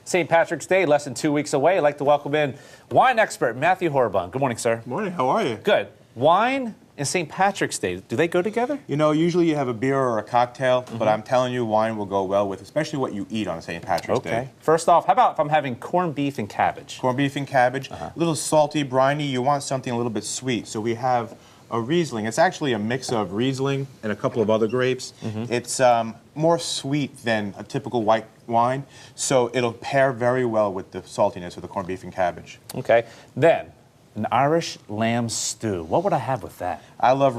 St. Patrick's Day, less than 2 weeks away. I'd like to welcome in wine expert Matthew Horbun. Good morning, sir. Morning, how are you? Good. Wine and St. Patrick's Day, do they go together? You know, usually you have a beer or a cocktail, but I'm telling you, wine will go well with, especially what you eat on St. Patrick's Day. First off, how about if I'm having corned beef and cabbage? Corned beef and cabbage, a little salty, briny. You want something a little bit sweet. So we have a Riesling. It's actually a mix of Riesling and a couple of other grapes. It's more sweet than a typical white wine, so it'll pair very well with the saltiness of the corned beef and cabbage. Okay. Then, an Irish lamb stew. What would I have with that? I love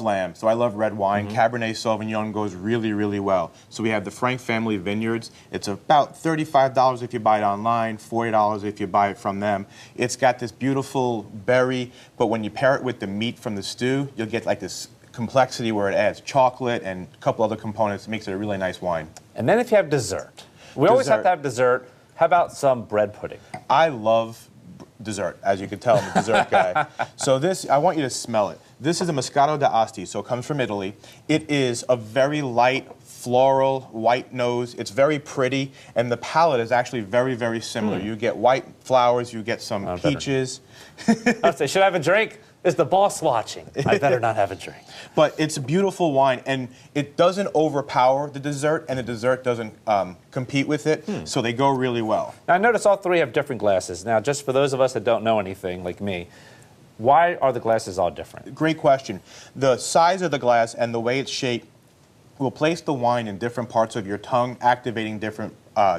lamb, so I love red wine. Cabernet Sauvignon goes really, really well. So we have the Frank Family Vineyards. It's about $35 if you buy it online, $40 if you buy it from them. It's got this beautiful berry, but when you pair it with the meat from the stew, you'll get like this complexity where it adds chocolate and a couple other components. It makes it a really nice wine. And then if you have dessert. We always have to have dessert. How about some bread pudding? I love dessert, as you can tell, I'm a dessert guy. So this, I want you to smell it. This is a Moscato d'Asti, so it comes from Italy. It is a very light, floral, white nose. It's very pretty, and the palate is actually very, very similar. You get white flowers, you get some peaches. I'll say, should I have a drink? Is the boss watching? I better not have a drink. But it's a beautiful wine, and it doesn't overpower the dessert, and the dessert doesn't compete with it, so they go really well. Now, I notice all three have different glasses. Now, just for those of us that don't know anything, like me, why are the glasses all different? Great question. The size of the glass and the way it's shaped will place the wine in different parts of your tongue, activating different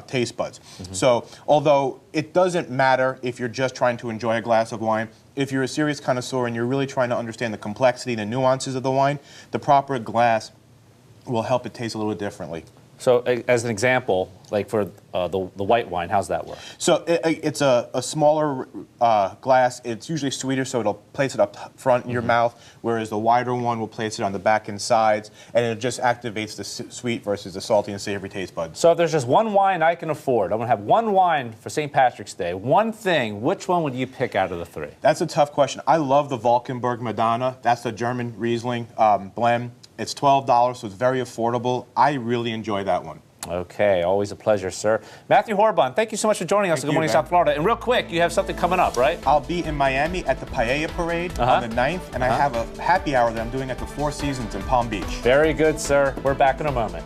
taste buds. So, although it doesn't matter if you're just trying to enjoy a glass of wine, if you're a serious connoisseur and you're really trying to understand the complexity, the nuances of the wine, the proper glass will help it taste a little differently. So, as an example, like for the white wine, how's that work? So it's a smaller glass. It's usually sweeter, so it'll place it up front in your mouth, whereas the wider one will place it on the back and sides, and it just activates the sweet versus the salty and savory taste buds. So if there's just one wine I can afford, I'm going to have one wine for St. Patrick's Day, one thing, which one would you pick out of the three? That's a tough question. I love the Valkenburg Madonna. That's the German Riesling blend. It's $12, so it's very affordable. I really enjoy that one. Okay, always a pleasure, sir. Matthew Horbun, thank you so much for joining us. Good morning, South Florida. And real quick, you have something coming up, right? I'll be in Miami at the Paella Parade on the 9th, and I have a happy hour that I'm doing at the Four Seasons in Palm Beach. Very good, sir. We're back in a moment.